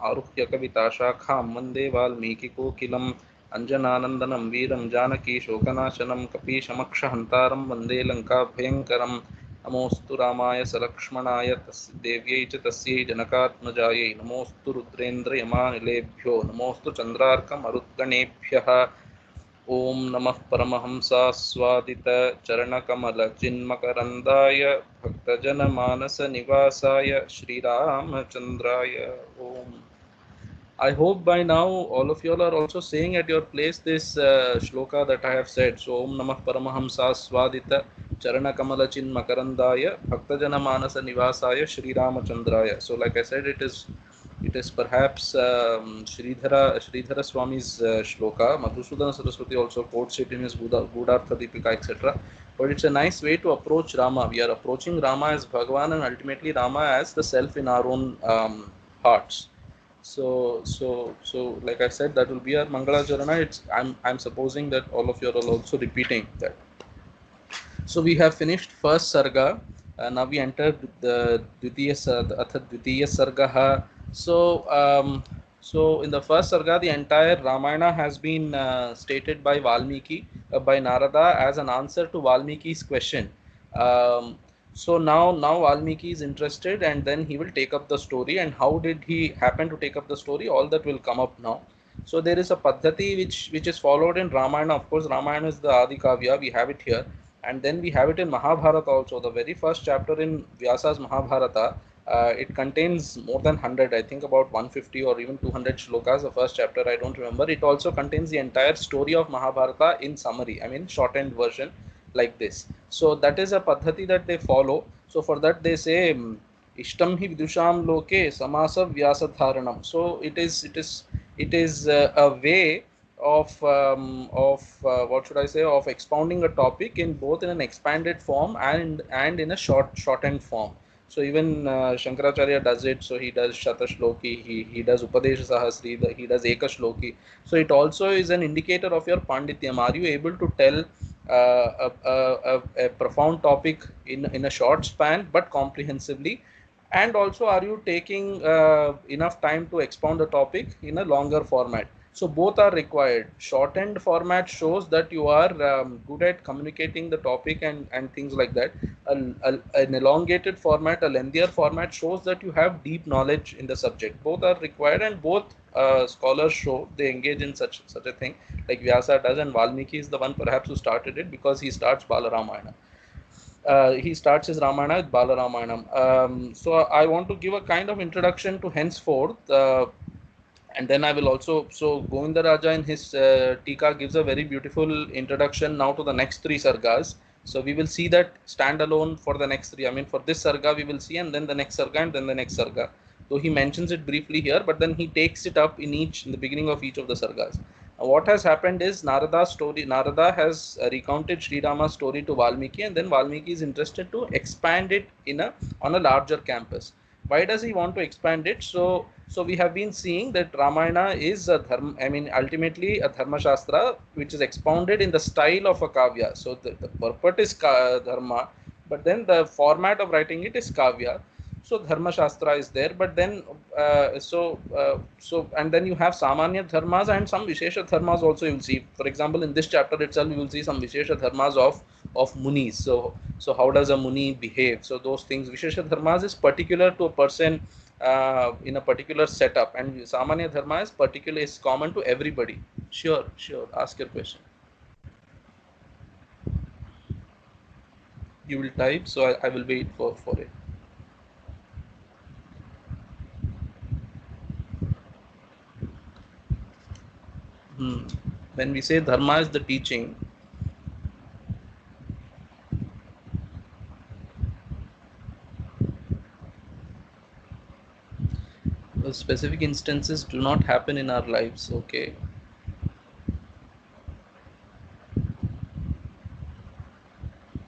आरुह्य कविताशाखां वन्दे वाल्मीकिकोकिलम् अञ्जनानन्दनं वीरं जानकीशोकनाशनं कपीशमक्षहन्तारं वन्दे लङ्काभयङ्करं नमोऽस्तु रामाय सलक्ष्मणाय देव्यै च तस्यै जनकात्मजायै नमोऽस्तु रुद्रेन्द्रयमानिलेभ्यो नमोऽस्तु चन्द्रार्कमरुद्गणेभ्यः ॐ नमः परमहंसास्वादितचरणकमलचिन्मकरन्दाय भक्तजनमानसनिवासाय श्रीरामचन्द्राय ॐ. I hope by now all of you all are also saying at your place this shloka that I have said. So Om Namah Paramahamsa Swadita Charana Kamala Chin Makarandaya Bhaktajana Manasa Nivasaya Shri Ramachandraya. So like I said, it is perhaps Sridhara Swami's shloka. Madhusudana Saraswati also quotes it in his Gudhartha Deepika, etc. But it's a nice way to approach Rama. We are approaching Rama as Bhagavan and ultimately Rama as the self in our own hearts. So like I said, that will be our Mangala Charana. I'm supposing that all of you are also repeating that. So we have finished first sarga. Now we enter the Dvitiya sarga. So in the first sarga, the entire Ramayana has been stated by Valmiki, by Narada, as an answer to Valmiki's question. So now Valmiki is interested, and then he will take up the story. And how did he happen to take up the story? All that will come up now. So there is a paddhati which is followed in Ramayana. Of course, Ramayana is the Adi Kavya. We have it here, and then we have it in Mahabharata also. The very first chapter in Vyasa's Mahabharata, it contains more than 100, I think about 150 or even 200 shlokas. The first chapter, I don't remember. It also contains the entire story of Mahabharata in summary, I mean shortened version, like this. So that is a paddhati that they follow. So for that they say ishtam hi vidusham loke samasa vyasa dharanam. So it is a way of what should I say, of expounding a topic in both in an expanded form and in a shortened form. So even Shankaracharya does it. So he does Shatashloki, he does Upadesha Sahasri, he does Ekashloki. So it also is an indicator of your Pandityam. Are you able to tell a profound topic in a short span but comprehensively? And also, are you taking enough time to expound the topic in a longer format? So both are required. Shortened format shows that you are good at communicating the topic and things like that. An elongated format, a lengthier format, shows that you have deep knowledge in the subject. Both are required, and both scholars show they engage in such a thing, like Vyasa does, and Valmiki is the one perhaps who started it, because he starts Balaramayana. He starts his Ramayana with Balaramayana. So I want to give a kind of introduction to henceforth, and then I will also. So Govinda Raja in his Tika gives a very beautiful introduction now to the next three sargas. So we will see that standalone for the next three. I mean, for this sarga we will see, and then the next sarga, and then the next sarga. Though he mentions it briefly here, but then he takes it up in the beginning of each of the sargas. What has happened is Narada's story. Narada has recounted Sri Rama's story to Valmiki, and then Valmiki is interested to expand it on a larger campus. Why does he want to expand it? So we have been seeing that Ramayana is a dharma, I mean ultimately a dharma shastra which is expounded in the style of a kavya. So the purpose is dharma, but then the format of writing it is kavya. So dharma shastra is there, but then and then you have samanya dharmas and some vishesha dharmas also. You will see, for example, in this chapter itself you will see some vishesha dharmas of munis. So how does a muni behave? So those things, vishesha dharmas is particular to a person in a particular setup, and samanya dharma is common to everybody. Sure, ask your question. You will type, so I will wait for it. When we say dharma is the teaching, specific instances do not happen in our lives. Okay.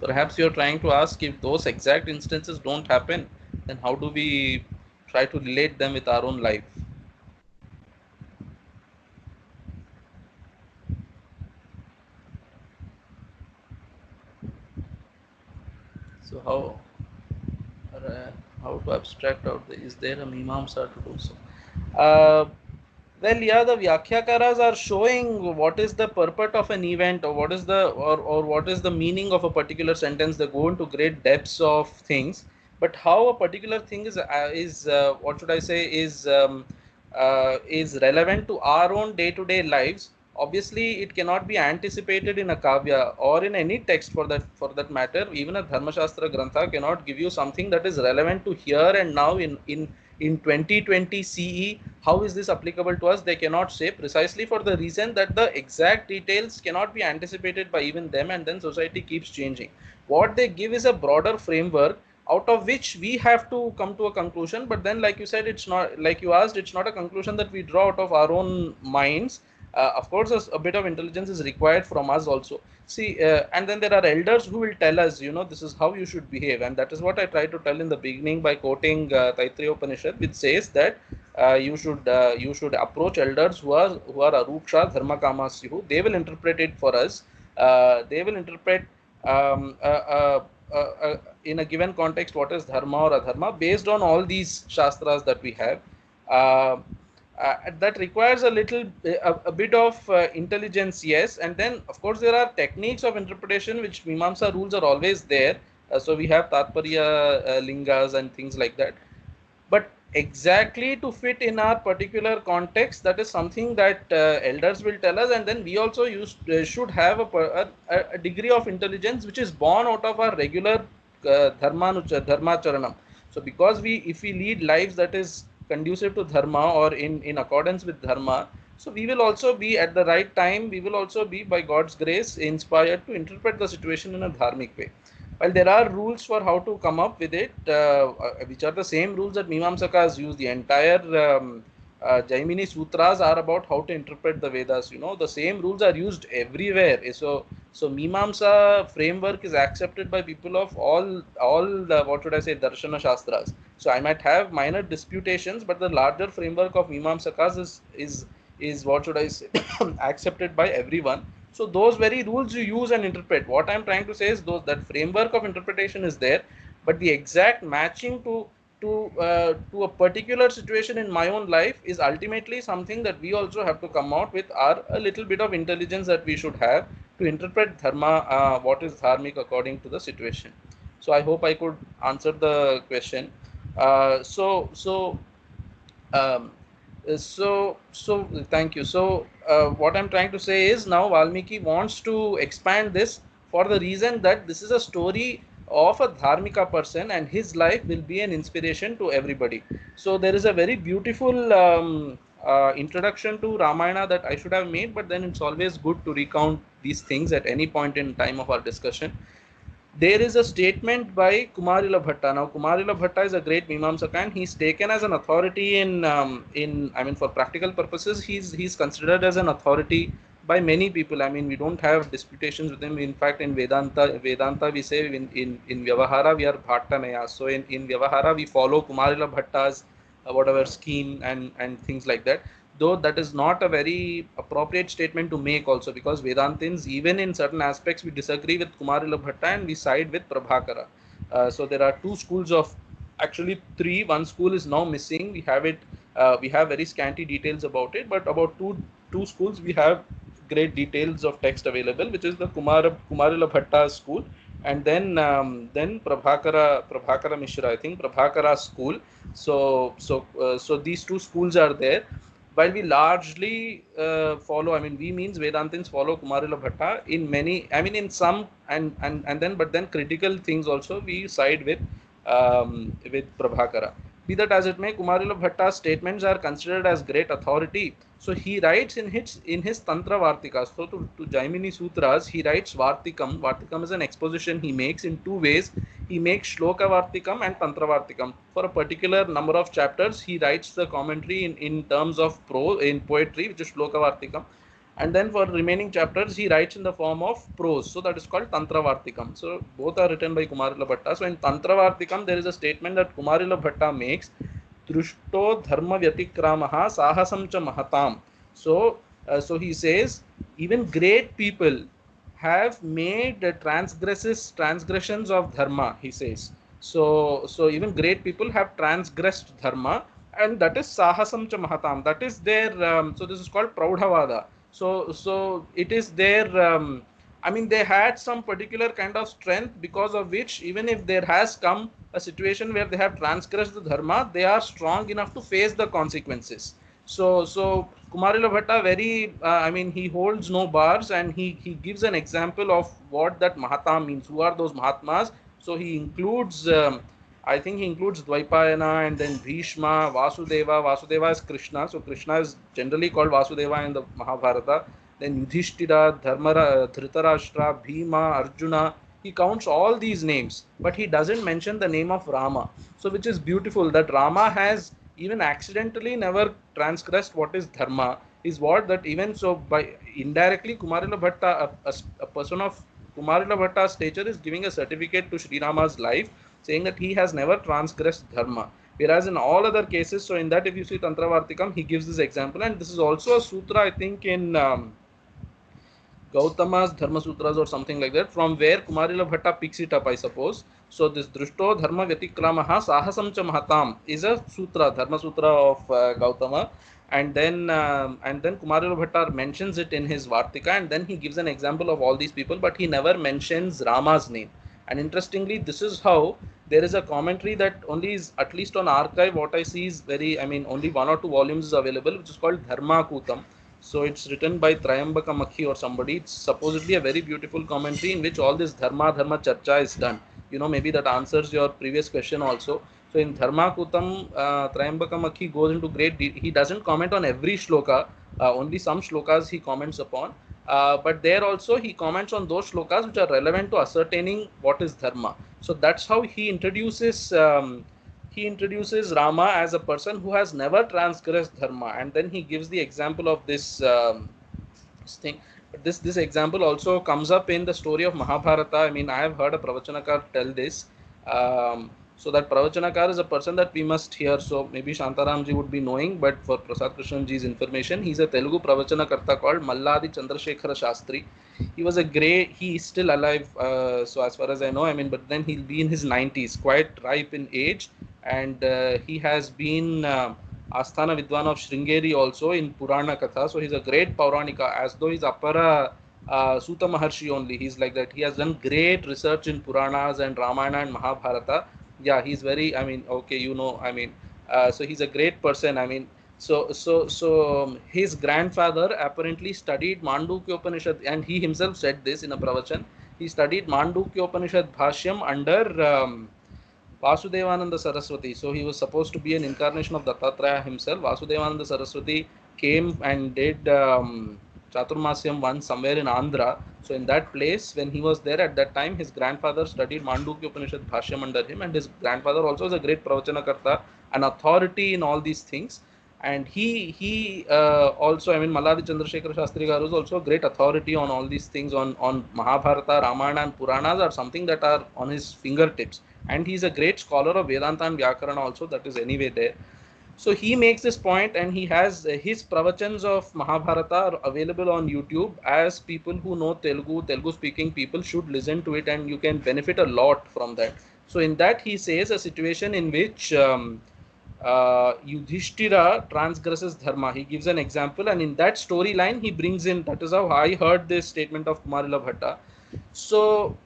Perhaps you're trying to ask, if those exact instances don't happen, then how do we try to relate them with our own life? So how to abstract out is there a mimamsa to do so? Uh, well, yeah, the Vyakhyacaras are showing what is the purport of an event, or what is or what is the meaning of a particular sentence. They go into great depths of things, but how a particular thing is what should I say is relevant to our own day-to-day lives. Obviously, it cannot be anticipated in a kavya or in any text for that matter. Even a Dharmashastra Grantha cannot give you something that is relevant to here and now in 2020 CE. How is this applicable to us? They cannot say, precisely for the reason that the exact details cannot be anticipated by even them, and then society keeps changing. What they give is a broader framework out of which we have to come to a conclusion. But then, like you said, it's not, like you asked, it's not a conclusion that we draw out of our own minds. Of course, a bit of intelligence is required from us also. See, and then there are elders who will tell us, this is how you should behave, and that is what I tried to tell in the beginning by quoting Taittiriya Upanishad, which says that you should approach elders who are aruksha dharma kamasyuhu. They will interpret it for us. They will interpret um, uh, uh, in a given context what is dharma or adharma based on all these shastras that we have. Uh, that requires a bit of intelligence, yes. And then of course there are techniques of interpretation which mimamsa rules are always there. So we have tatparya lingas and things like that, but exactly to fit in our particular context, that is something that elders will tell us. And then we also should have a degree of intelligence which is born out of our regular dharma charanam. So because if we lead lives that is conducive to dharma or in accordance with dharma, so we will also be at the right time, we will also be by God's grace inspired to interpret the situation in a dharmic way. Well, there are rules for how to come up with it, which are the same rules that Mimamsakas use. The entire Jaimini Sutras are about how to interpret the Vedas. The same rules are used everywhere. So Mimamsa framework is accepted by people of all what should I say, Darshana Shastras. So I might have minor disputations, but the larger framework of Mimamsakas is what should I say accepted by everyone. So those very rules you use and interpret. What I'm trying to say is that framework of interpretation is there, but the exact matching to a particular situation in my own life is ultimately something that we also have to come out with our a little bit of intelligence that we should have to interpret dharma, what is dharmic according to the situation. So I hope I could answer the question. Um, so thank you. So what I'm trying to say is, now Valmiki wants to expand this for the reason that this is a story of a dharmika person and his life will be an inspiration to everybody. So there is a very beautiful introduction to Ramayana that I should have made, but then it's always good to recount these things at any point in time of our discussion. There is a statement by Kumarila Bhatta. Now, Kumarila Bhatta is a great Mimamsaka, and he's taken as an authority I mean, for practical purposes, he's considered as an authority by many people. I mean, we don't have disputations with him. In fact, in Vedanta we say in Vyavahara we are Bhattanaya. So in Vyavahara we follow Kumarila Bhatta's whatever scheme and things like that, though that is not a very appropriate statement to make also, because Vedantins, even in certain aspects, we disagree with Kumarila Bhatta and we side with Prabhakara. So there are two schools of, actually three. One school is now missing. We have very scanty details about it, but about two schools we have great details of text available, which is the Kumarila Bhatta school, and then Prabhakara Mishra, I think Prabhakara school. So these two schools are there. While we largely follow, I mean, we means Vedantins follow Kumarila Bhatta in many, I mean, in some, but then critical things also we side with Prabhakara. Be that as it may, Kumarila Bhatta's statements are considered as great authority. So he writes in his Tantra Vartikas. So to Jaimini Sutras, he writes Vartikam. Vartikam is an exposition he makes in two ways. He makes Shloka Vartikam and Tantra Vartikam. For a particular number of chapters, he writes the commentary in terms of in poetry, which is Shloka Vartikam. And then for remaining chapters, he writes in the form of prose. So that is called Tantra Vartikam. So both are written by Kumarila Bhatta. So in Tantra Vartikam, there is a statement that Kumarila Bhatta makes, Drushto Dharma Vyatikramaha Sahasam Cha Mahatam. So he says, even great people have made transgressions of dharma, he says. So even great people have transgressed dharma, and that is Sahasam cha Mahatam. That is their, so this is called Praudhavada. So it is their, I mean, they had some particular kind of strength because of which, even if there has come a situation where they have transgressed the dharma, they are strong enough to face the consequences. So Kumarila Bhatta very, I mean, he holds no bars, and he gives an example of what that Mahatam means. Who are those Mahatmas? So he includes, I think he includes Dvaipayana and then Bhishma, Vasudeva. Vasudeva is Krishna, so Krishna is generally called Vasudeva in the Mahabharata. Then Yudhishthira, Dhritarashtra, Bhima, Arjuna. He counts all these names, but he doesn't mention the name of Rama. So, which is beautiful that Rama has even accidentally never transgressed what is dharma. Is what that even so by indirectly Kumarila Bhatta, a person of Kumarila Bhatta's stature, is giving a certificate to Sri Rama's life, saying that he has never transgressed dharma. Whereas in all other cases, so in that if you see Tantravartikam, he gives this example, and this is also a sutra, I think, in Gautama's Dharma Sutras or something like that, from where Kumarila Bhatta picks it up, I suppose. So this Drushto Dharma Vyatikramaha Sahasam cha Mahatam is a sutra, Dharma Sutra of Gautama, and then Kumarila Bhatta mentions it in his Vartika, and then he gives an example of all these people, but he never mentions Rama's name. And interestingly, this is how there is a commentary that only is, at least on archive, what I see is very, I mean, only 1 or 2 volumes is available, which is called Dharma Kutam. So it's written by Trayambaka Makhi or somebody. It's supposedly a very beautiful commentary in which all this Dharma Charcha is done. Maybe that answers your previous question also. So in Dharma Kutam, Trayambaka Makhi goes into he doesn't comment on every shloka, only some shlokas he comments upon. But there also he comments on those shlokas which are relevant to ascertaining what is dharma. So that's how he introduces Rama as a person who has never transgressed dharma, and then he gives the example of this thing. This example also comes up in the story of Mahabharata. I mean, I have heard a Pravachanakar tell this. So that Pravachanakar is a person that we must hear. So maybe Shantaramji would be knowing, but for Prasad Krishnanji's information, he's a Telugu Pravachanakarta called Malladi Chandrasekhara Shastri. He was a great, he is still alive, so as far as I know, I mean, but then he'll be in his 90s, quite ripe in age, and he has been Asthana Vidwan of Sringeri also in Purana Katha. So he's a great Pauranika, as though he's Appara Suta Maharshi only. He's like that. He has done great research in Puranas and Ramayana and Mahabharata. Yeah, he's very, I mean, okay, I mean, so he's a great person. I mean, so his grandfather apparently studied Mandukya Upanishad, and he himself said this in a pravachan. He studied Mandukya Upanishad Bhashyam under Vasudevananda Saraswati. So he was supposed to be an incarnation of Dattatreya himself. Vasudevananda Saraswati came and did Chaturmasyam once somewhere in Andhra. So in that place, when he was there at that time, his grandfather studied Mandukya Upanishad Bhashyam under him, and his grandfather also is a great Pravachanakarta, an authority in all these things. And he also, I mean, Malladi Chandrasekhara Shastri Garu is also a great authority on all these things, on Mahabharata, Ramayana and Puranas are something that are on his fingertips. And he's a great scholar of Vedanta and Vyakarana also, that is anyway there. So he makes this point, and he has his pravachans of Mahabharata are available on YouTube, as people who know Telugu speaking people should listen to it, and you can benefit a lot from that. So in that he says a situation in which Yudhishthira transgresses dharma. He gives an example, and in that storyline he brings in, that is how I heard this statement of Kumarila Bhatta. So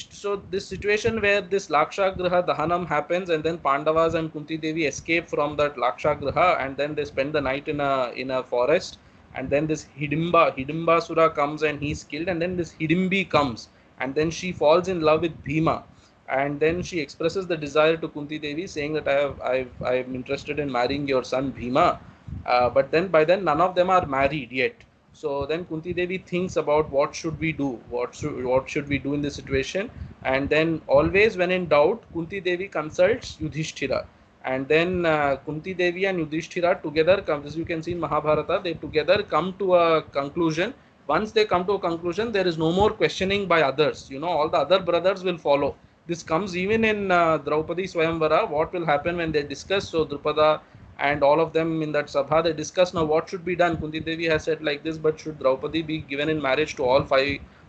so this situation where this Lakshagraha Dahanam happens, and then Pandavas and Kunti Devi escape from that Lakshagraha, and then they spend the night in a forest, and then this Hidimbasura comes and he's killed, and then this Hidimbi comes, and then she falls in love with Bhima, and then she expresses the desire to Kunti Devi, saying that I'm interested in marrying your son Bhima, but then by then none of them are married yet. So then Kunti Devi thinks about what should we do, what should we do in this situation, and then always when in doubt, Kunti Devi consults Yudhishthira, and then Kunti Devi and Yudhishthira together come, as you can see in Mahabharata, they together come to a conclusion. Once they come to a conclusion, there is no more questioning by others. All the other brothers will follow. This comes even in Draupadi Swayamvara. What will happen when they discuss? So Drupada and all of them in that sabha, they discuss now what should be done. Kunti Devi has said like this, but should Draupadi be given in marriage to all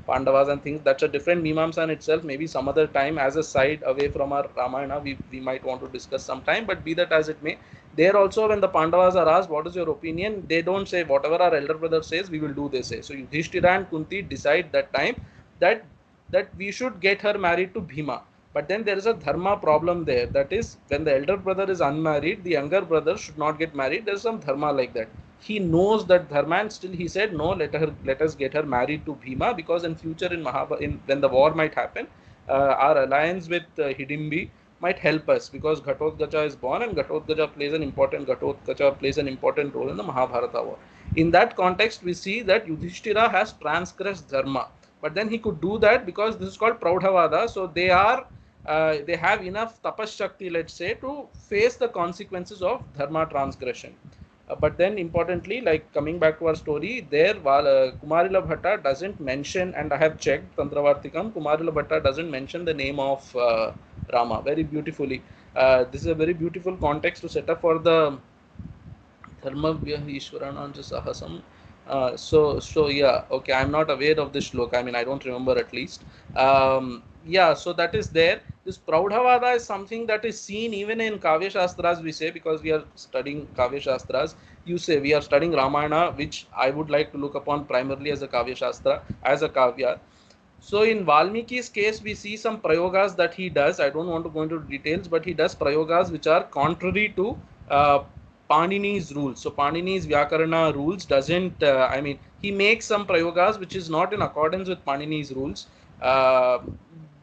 Pandavas and things. That's a different Mimamsa in itself. Maybe some other time, as a side away from our Ramayana, we might want to discuss sometime. But be that as it may, there also when the Pandavas are asked, what is your opinion? They don't say whatever our elder brother says, we will do, they say. So Yudhishthira and Kunti decide that time that we should get her married to Bhima. But then there is a dharma problem there. That is, when the elder brother is unmarried, the younger brother should not get married. There is some dharma like that. He knows that dharma, and still he said, no, let us get her married to Bhima, because in future in when the war might happen, our alliance with Hidimbi might help us, because Ghatotkacha is born, and Ghatotkacha plays an important role in the Mahabharata war. In that context, we see that Yudhishthira has transgressed dharma, but then he could do that because this is called Praudhavada. So they have enough tapas shakti, let's say, to face the consequences of dharma transgression. But then importantly, like coming back to our story, there Kumarila Bhatta doesn't mention, and I have checked Tantravartikam, Kumarila Bhatta doesn't mention the name of Rama very beautifully. This is a very beautiful context to set up for the Dharma Ishwarananja Sahasam. So yeah, okay, I'm not aware of this shloka. I mean, I don't remember at least. Yeah, so that is there. This Praudhavada is something that is seen even in Kavya Shastras, we say, because we are studying Kavya Shastras. You say we are studying Ramayana, which I would like to look upon primarily as a Kavya Shastra, as a Kavya. So in Valmiki's case, we see some prayogas that he does. I don't want to go into details, but he does prayogas which are contrary to Panini's rules. So Panini's Vyakarana rules doesn't, I mean, he makes some prayogas which is not in accordance with Panini's rules.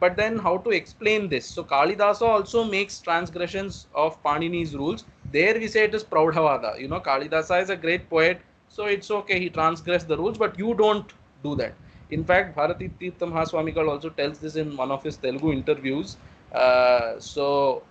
But then how to explain this? So Kalidasa also makes transgressions of Panini's rules. There we say it is Praudhavada. You know, Kalidasa is a great poet, so it's okay, he transgressed the rules, but you don't do that. In fact, Bharati Tirtha Mahaswamikal also tells this in one of his Telugu interviews. Vani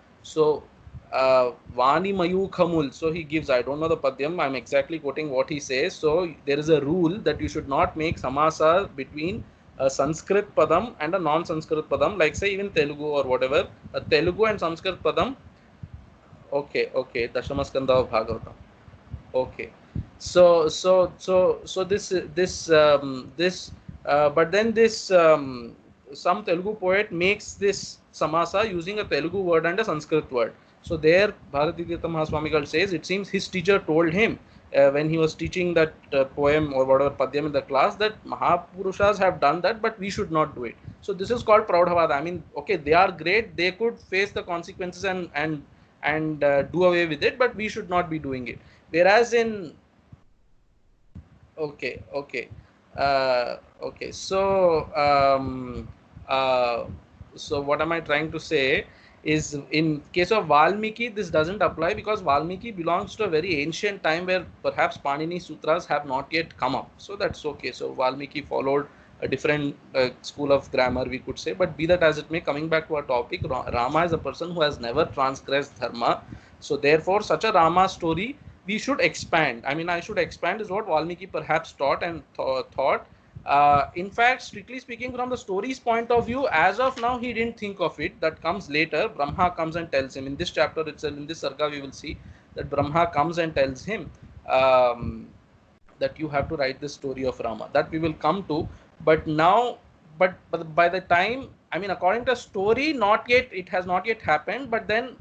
Mayukhamul. So he gives, I don't know the Padyam, I'm exactly quoting what he says. So there is a rule that you should not make samasa between a Sanskrit Padam and a non-Sanskrit Padam, like say even Telugu or whatever. A Telugu and Sanskrit Padam. Okay, Dashamaskanda of Bhagavatam. Okay. So but then this some Telugu poet makes this samasa using a Telugu word and a Sanskrit word. So there Bharati Tirtha Mahaswamikal says it seems his teacher told him when he was teaching that poem or whatever Padyam in the class, that Mahapurushas have done that, but we should not do it. So this is called Praudhavada. I mean, okay, they are great, they could face the consequences and do away with it, but we should not be doing it. Whereas in okay. So what am I trying to say is, in case of Valmiki, this doesn't apply because Valmiki belongs to a very ancient time where perhaps Panini Sutras have not yet come up. So that's okay. So Valmiki followed a different school of grammar, we could say. But be that as it may, coming back to our topic, Rama is a person who has never transgressed dharma. So therefore, such a Rama story we should expand. I mean, I should expand is what Valmiki perhaps taught and thought. In fact, strictly speaking, from the story's point of view, as of now, he didn't think of it. That comes later. Brahma comes and tells him. In this chapter itself, in this sarga, we will see that Brahma comes and tells him that you have to write this story of Rama. That we will come to. But now, but by the time, I mean, according to story, not yet, it has not yet happened. But then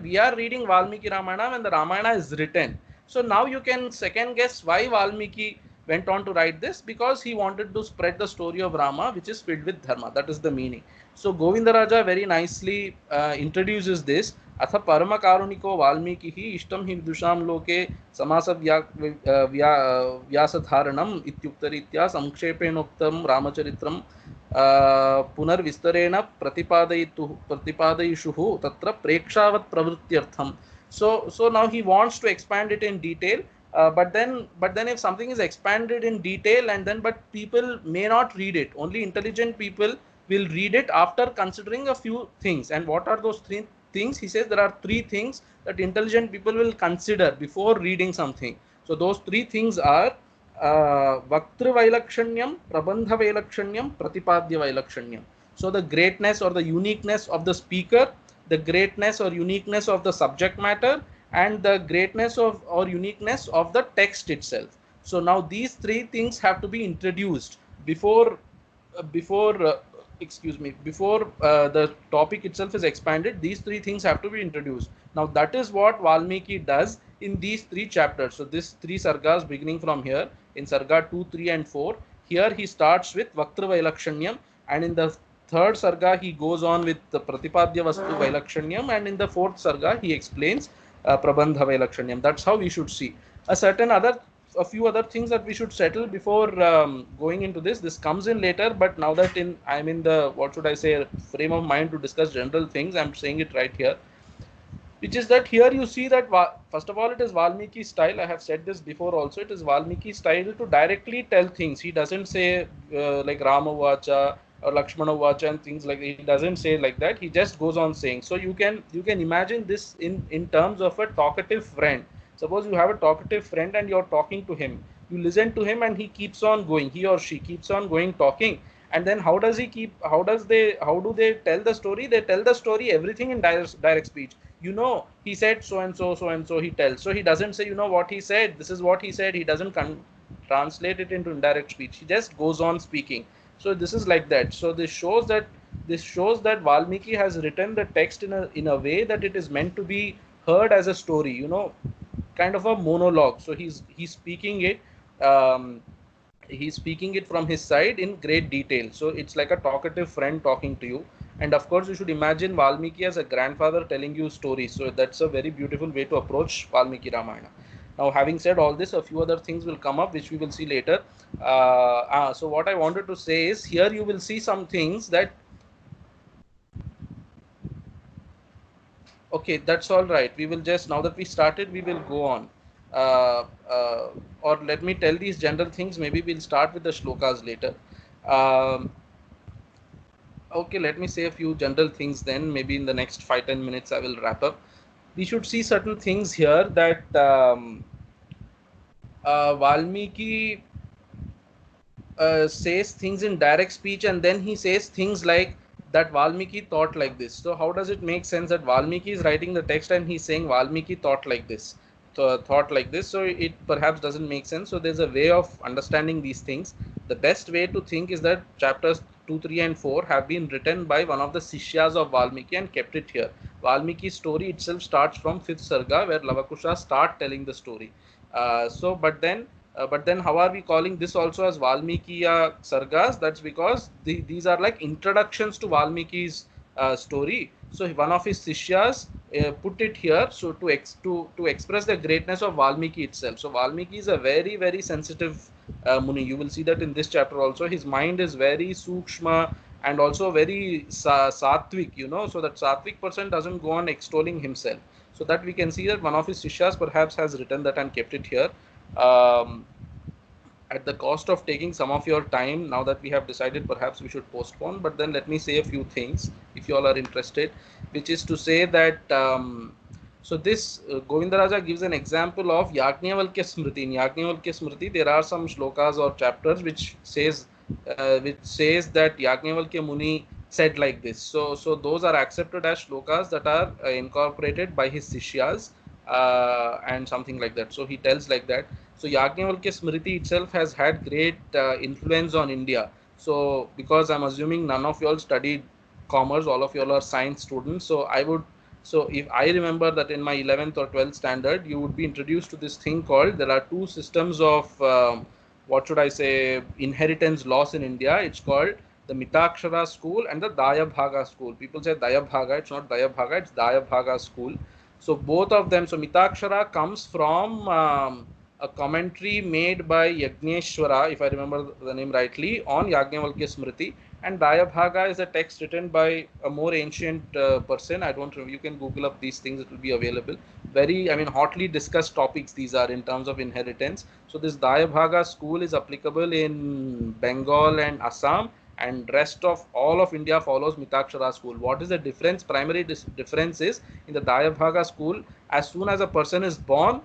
we are reading Valmiki Ramayana when the Ramayana is written. So now you can second guess why Valmiki went on to write this, because he wanted to spread the story of Rama, which is filled with dharma. That is the meaning. So Govindaraja very nicely introduces this. Atha parama karuniko Valmiki ishtam hi vidusham loke samasa vyasadharanam ityuktaritya samkshepenoktam Ramacharitram punar vistarena pratipadaishuhu tatra prekshavat pravrityartham. So now he wants to expand it in detail. But then if something is expanded in detail but people may not read it, only intelligent people will read it after considering a few things. And what are those three things? He says there are three things that intelligent people will consider before reading something. So those three things are Vaktri Vailakshanyam, Prabandha Vailakshanyam, Pratipadya Vailakshanyam. So the greatness or the uniqueness of the speaker, the greatness or uniqueness of the subject matter, and the greatness of or uniqueness of the text itself. So now these three things have to be introduced before before excuse me, before the topic itself is expanded, these three things have to be introduced. Now that is what Valmiki does in these three chapters. So this three sargas beginning from here in sarga 2, 3 and 4, here he starts with Vaktra Vailakshanyam, and in the third sarga he goes on with the Pratipadya Vastu Vailakshanyam, and in the fourth sarga he explains Prabandha Vailakshanyam. That's how we should see. A few other things that we should settle before going into this. This comes in later, but now that I'm in the, what should I say, frame of mind to discuss general things, I'm saying it right here, which is that here you see that first of all it is Valmiki style. I have said this before also. It is Valmiki style to directly tell things. He doesn't say like Rama Vacha or Lakshmana Vacha and things like that. He doesn't say like that. He just goes on saying. So you can imagine this in terms of a talkative friend. Suppose you have a talkative friend and you're talking to him. You listen to him and he keeps on going. He or she keeps on going talking. And then how does he keep? How do they tell the story? They tell the story everything in direct speech. He said so and so, so and so, he tells. So he doesn't say, what he said, this is what he said. He doesn't translate it into indirect speech. He just goes on speaking. So this is like that. So this shows that Valmiki has written the text in a way that it is meant to be heard as a story, kind of a monologue. So he's speaking it. Um, he's speaking it from his side in great detail. So it's like a talkative friend talking to you. And of course, you should imagine Valmiki as a grandfather telling you stories. So that's a very beautiful way to approach Valmiki Ramayana. Now, having said all this, a few other things will come up, which we will see later. So what I wanted to say is, here you will see some things that, okay, that's all right. We will just, now that we started, we will go on. Uh, uh, or let me tell these general things. Maybe we'll start with the shlokas later. Um, okay, let me say a few general things then. Maybe in the next 5-10 minutes, I will wrap up. We should see certain things here that Valmiki says things in direct speech, and then he says things like that Valmiki thought like this. So how does it make sense that Valmiki is writing the text and he's saying Valmiki thought like this? Thought like this. So it perhaps doesn't make sense. So there's a way of understanding these things. The best way to think is that chapters 2, 3 and 4 have been written by one of the Sishyas of Valmiki and kept it here. Valmiki's story itself starts from 5th Sarga, where Lavakusha start telling the story. But then how are we calling this also as Valmikiya Sargas? That's because these are like introductions to Valmiki's story. So one of his Sishyas put it here, so to express the greatness of Valmiki itself. So Valmiki is a very, very sensitive Muni. You will see that in this chapter also. His mind is very sukshma and also very sattvic, so that sattvic person doesn't go on extolling himself. So that we can see that one of his Sishyas perhaps has written that and kept it here. Um, at the cost of taking some of your time, now that we have decided perhaps we should postpone, but then let me say a few things if you all are interested, which is to say that so this Govindaraja gives an example of Yajnavalkya Smriti. In Yajnavalkya Smriti, there are some shlokas or chapters which says that Yajnavalkya Muni said like this. So those are accepted as shlokas that are incorporated by his Sishyas and something like that. So he tells like that. So Yajnavalkya Smriti itself has had great influence on India. So because I'm assuming none of you all studied commerce, all of you all are science students. So if I remember that in my 11th or 12th standard, you would be introduced to this thing called, there are two systems of, what should I say, inheritance laws in India. It's called the Mitakshara school and the Dayabhaga school. People say Dayabhaga, it's not Dayabhaga, it's Dayabhaga school. So both of them, so Mitakshara comes from a commentary made by Yagneshwara, if I remember the name rightly, on Yajnavalkya Smriti, and Dayabhaga is a text written by a more ancient person. I don't remember. You can Google up these things; it will be available. Very, hotly discussed topics these are in terms of inheritance. So this Dayabhaga school is applicable in Bengal and Assam, and rest of all of India follows Mitakshara school. What is the difference? Primary difference is in the Dayabhaga school, as soon as a person is born,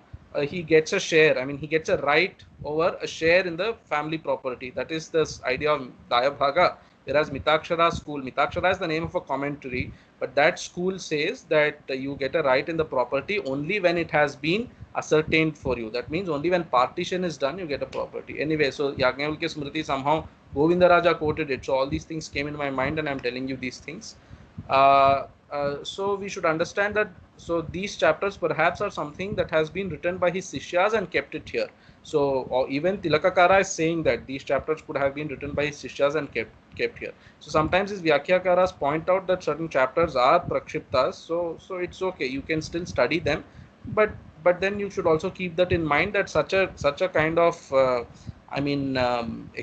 he gets a share. He gets a right over a share in the family property. That is this idea of Dayabhaga. Whereas Mitakshara school, Mitakshara is the name of a commentary, but that school says that you get a right in the property only when it has been ascertained for you. That means only when partition is done, you get a property. Anyway, so Yajnavalkya Smriti somehow Govindaraja quoted it. So all these things came in my mind, and I'm telling you these things. So we should understand that. So these chapters perhaps are something that has been written by his sishyas and kept it here. So or even Tilakakara is saying that these chapters could have been written by his sishyas and kept here. So sometimes his Vyakyakaras point out that certain chapters are prakshiptas. So it's okay. You can still study them, but then you should also keep that in mind that such a kind of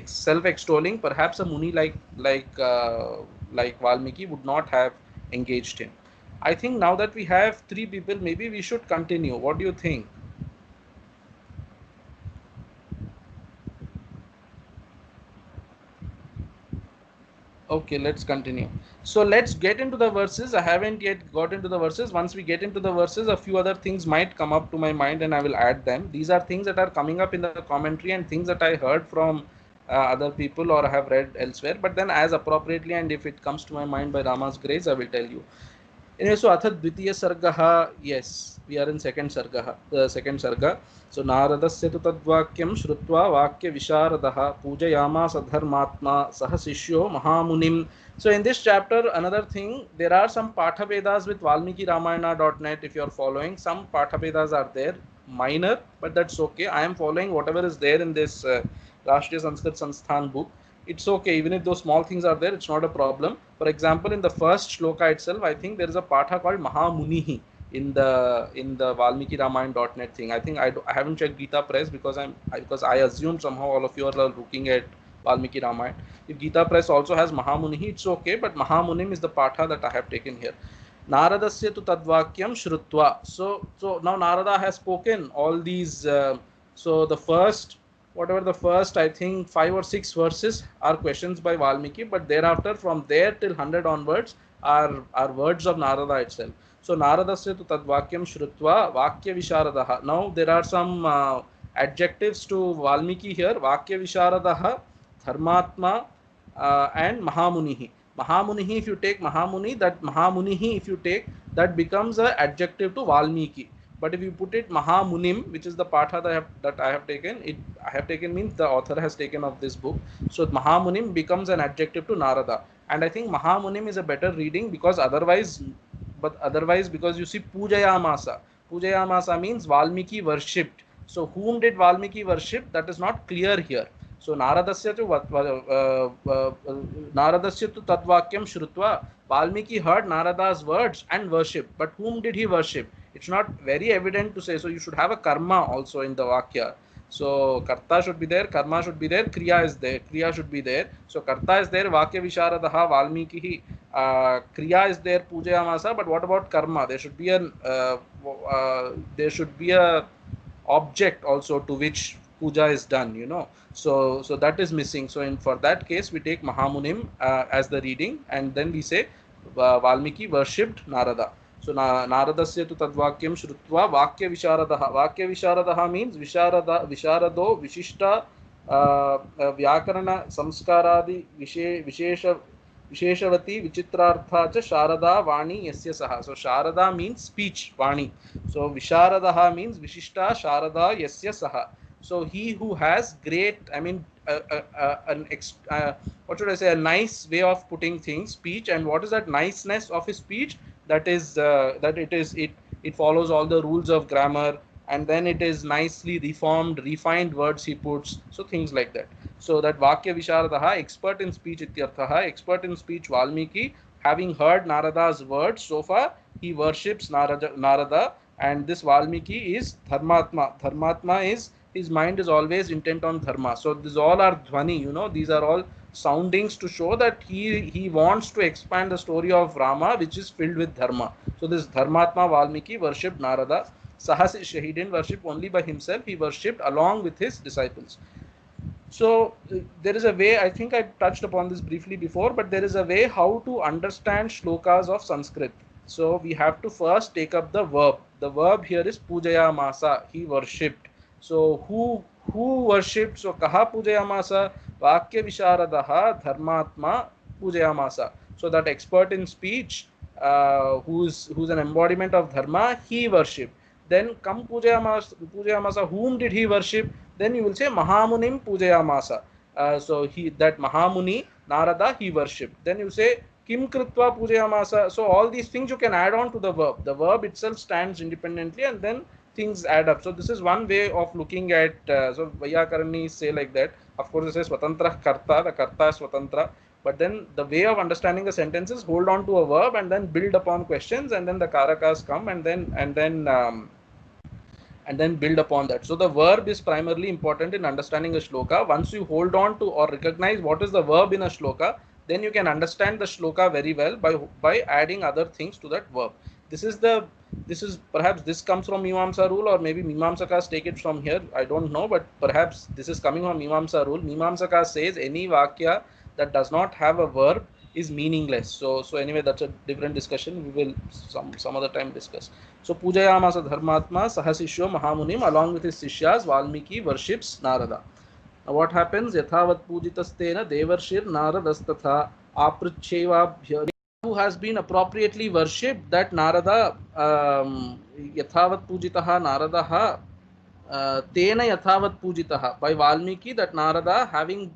self-extolling, perhaps a muni like Valmiki would not have engaged in. I think now that we have three people, maybe we should continue. What do you think? Okay, let's continue. So let's get into the verses. I haven't yet got into the verses. Once we get into the verses, a few other things might come up to my mind and I will add them. These are things that are coming up in the commentary and things that I heard from other people or have read elsewhere. But then, as appropriately and if it comes to my mind by Rama's grace, I will tell you. Anyway, so Atha Dvitiya Sargaha, yes, we are in second Sargaha, the second Sarga. So Naradasya tu tadvakyam shrutva vakya visharadaha pujayama sadharmatma sahasishyo mahamunim. So in this chapter, another thing, there are some Patha Vedas with ValmikiRamayana.net. If you are following, some Patha Vedas are there, minor, but that's okay. I am following whatever is there in this Rashtriya Sanskrit Sansthan book. It's okay, even if those small things are there, it's not a problem. For example, in the first shloka itself, I think there is a patha called Mahamunihi in the ValmikiRamayana.net thing. I think I haven't checked Gita Press because I assume somehow all of you are looking at Valmiki Ramayana. If Gita Press also has Mahamunihi, it's okay, but Mahamunim is the patha that I have taken here. Naradasya tu tadvakyam shrutva. So now Narada has spoken all these. So the first, whatever the first, I think 5 or 6 verses are questions by Valmiki, but thereafter from there till 100 onwards are words of Narada itself. So Naradasya tu tadvakyam shrutva vakya visharadaha. Now there are some adjectives to Valmiki here. Vakya visharadaha, dharmatma, and Mahamunihi. Mahamunihi, if you take Mahamuni, that Mahamunihi, if you take, that becomes an adjective to Valmiki. But if you put it Mahamunim, which is the patha that I have taken, I have taken means the author has taken of this book. So Mahamunim becomes an adjective to Narada. And I think Mahamunim is a better reading because otherwise because you see Pujayamasa. Pujayamasa means Valmiki worshipped. So whom did Valmiki worship? That is not clear here. So Naradasya tu tadvakyam shrutva. Valmiki heard Narada's words and worshipped. But whom did he worship? It's not very evident to say. So you should have a karma also in the vakya. So karta should be there, karma should be there, kriya is there, kriya should be there. So karta is there, vakya visharadaha Valmikihi, kriya is there, pujayamasa. But what about karma? There should be a object also to which puja is done, you know. So that is missing. So for that case, we take Mahamunim as the reading, and then we say Valmiki worshipped Narada. So Naradasya tu tadvakyam shrutva vakya visharadaha. Vakya visharadaha means visharado vishishta vyakarana samskaradi visheshavati vichitrartha cha sharada vani yasya saha. So Sharada means speech, vani. So visharadaha means vishishta sharada yasya saha. So he who has great, what should I say, a nice way of putting things, speech. And what is that niceness of his speech? That is that it follows all the rules of grammar, and then it is nicely reformed, refined words he puts. So things like that. So that Vakya Visharadaha, expert in speech ityarthaha, expert in speech Valmiki, having heard Narada's words so far, he worships Narada, and this Valmiki is Dharmatma. Dharmatma is his mind is always intent on dharma. So these all are dhvani, you know, these are all soundings to show that he wants to expand the story of Rama, which is filled with dharma. So this Dharmatma Valmiki worshipped Narada. Sahasishya, he didn't worship only by himself, he worshipped along with his disciples. So there is a way, I think I touched upon this briefly before, but there is a way how to understand shlokas of Sanskrit. So we have to first take up the verb. The verb here is Pujayamasa, he worshipped. So who worshipped? So kaha Pujayamasa? Vakya Visharadaha Dharmatma Pujayamasa. So that expert in speech, who's an embodiment of dharma, he worshipped. Then come Pujayamasa, whom did he worship? Then you will say Mahamunim Pujayamasa. So he, that Mahamuni Narada, he worshipped. Then you say Kim Kritva Pujayamasa. So all these things you can add on to the verb. The verb itself stands independently, and then things add up. So this is one way of looking at. So Vyakarani say like that. Of course, it says Swatantra Karta. The Karta is Swatantra. But then the way of understanding the sentences, hold on to a verb and then build upon questions, and then the karakas come, and then build upon that. So the verb is primarily important in understanding a shloka. Once you hold on to or recognize what is the verb in a shloka, then you can understand the shloka very well by adding other things to that verb. This is perhaps this comes from Mimamsa rule, or maybe Mimamsakas take it from here. I don't know, but perhaps this is coming from Mimamsa rule. Mimamsaka says any vakya that does not have a verb is meaningless. So anyway, that's a different discussion. We will some other time discuss. So Pujayamasa Dharmatma Sahasishyo Mahamunim, along with his Sishyas, Valmiki worships Narada. Now what happens? Yathavat Pujitastena Devarshir Naradatha Aprichyevabhya, who has been appropriately worshipped, that Narada Yathavat Pujitaha Naradaha Tena Yathavat Pujitaha, by Valmiki, that Narada having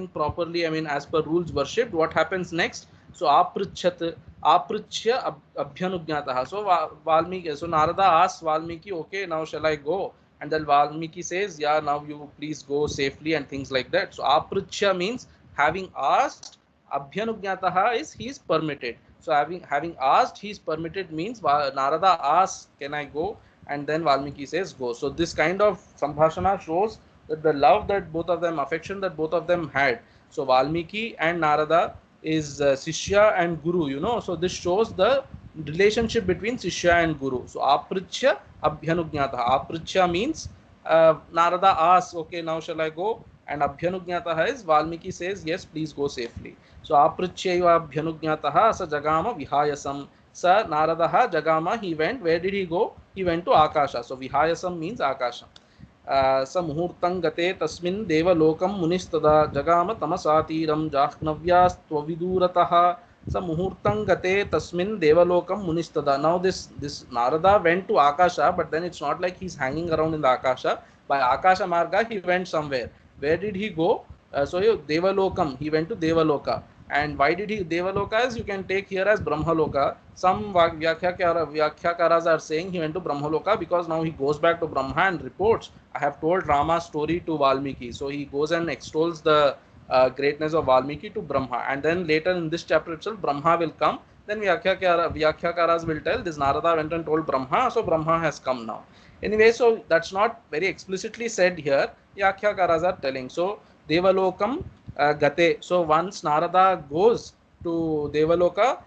properly, I mean as per rules, worshipped. What happens next? So Aprichyat Aprichya Abhyanugnataha. So Valmiki, so Narada asks Valmiki, okay, now shall I go? And then Valmiki says, yeah, now you please go safely, and things like that. So Aprichya means having asked, Abhyanugnataha is he is permitted. So having asked, he is permitted means Narada asks, can I go? And then Valmiki says, go. So this kind of Sambhashana shows that the love that both of them, affection that both of them had. So Valmiki and Narada is Sishya and Guru, you know. So this shows the relationship between Sishya and Guru. So Aprichya Abhyanugnataha. Aprichya means Narada asks, okay, now shall I go? And Abhyanugnataha is Valmiki says, yes, please go safely. So Aprichya Abhyanugnataha sa jagama vihayasam. Sa Naradaha jagama, he went. Where did he go? He went to Akasha. So vihayasam means Akasha. स मुहूर्तं गते तस्मिन् देवलोकं मुनिस्तदा जगाम तमसातीरं जाह्नव्यास्त्वविदूरतः स मुहूर्तं गते तस्मिन् देवलोकं मुनिस्तदा. Now this Narada went to Akasha, but then it's not like he's hanging around in the Akasha. By Akasha Marga he went somewhere. Where did he go? So Devalokam, he went to Devaloka. And why did he Devaloka? As you can take here as Brahmaloka. Some Vyakhyakas are saying he went to Brahmaloka because now he goes back to Brahma and reports, I have told Rama's story to Valmiki. So he goes and extols the greatness of Valmiki to Brahma. And then later in this chapter itself, Brahma will come. Then Vyakhyakas will tell this Narada went and told Brahma, so Brahma has come now. Anyway, so that's not very explicitly said here. Vyakhyakas are telling. So Devalokam Gate. So once Narada goes to Devaloka,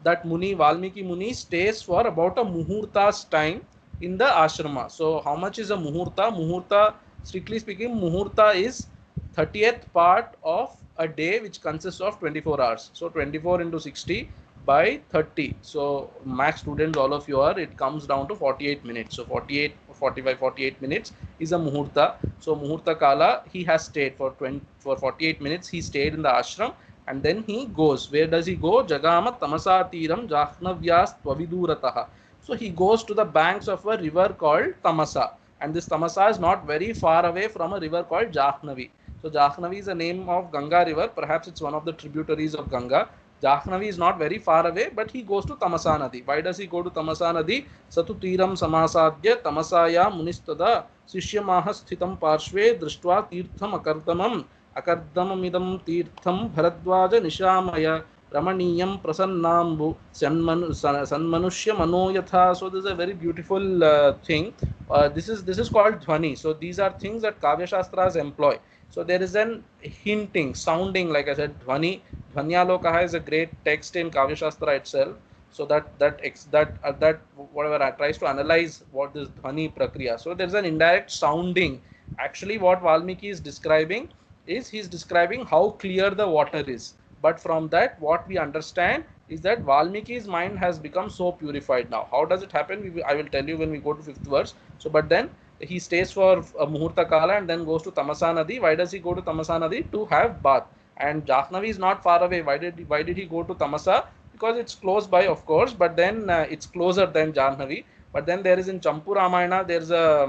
that Muni, Valmiki Muni, stays for about a muhurta's time in the ashrama. So how much is a muhurta? Muhurta, strictly speaking, muhurta is 30th part of a day, which consists of 24 hours. So 24 into 60 by 30. So max students, all of you are, it comes down to 48 minutes. So 48, 45, 48 minutes is a muhurta. So muhurta kala, he has stayed for 48 minutes. He stayed in the ashram, and then he goes. Where does he go? Jagama tamasa tiram jahnavyas tvavidurataha. So he goes to the banks of a river called Tamasa, and this Tamasa is not very far away from a river called Jahnavi. So Jahnavi is a name of Ganga river. Perhaps it's one of the tributaries of Ganga. Jahnavi is not very far away, but he goes to Tamasa Nadi. Why does he go to Tamasa Nadi? Satu tiram samasadya tamasaya munistada sishyamaha sthitam parshve drishtva tirtham akardamam akardamamidam tirtham bharadwaja nishamaya ramaniyam prasannambu sanmanushya manoyatha. So this is a very beautiful thing. This is called dhvani. So these are things that Kavya Shastras employ. So there is an hinting, sounding, like I said, dhvani. Dhvanyalokaha is a great text in Kavya Shastra itself. So that whatever tries to analyze what is dhvani prakriya. So there is an indirect sounding. Actually, what Valmiki is describing is he's describing how clear the water is. But from that, what we understand is that Valmiki's mind has become so purified now. How does it happen? I will tell you when we go to 5th verse. So, but then he stays for a muhurta kala and then goes to Tamasa Nadi. Why does he go to Tamasa Nadi? To have bath. And Jahnavi is not far away. Why did he go to Tamasa? Because it's close by, of course, but then it's closer than Jahnavi. But then there is in Champu Ramayana, there's a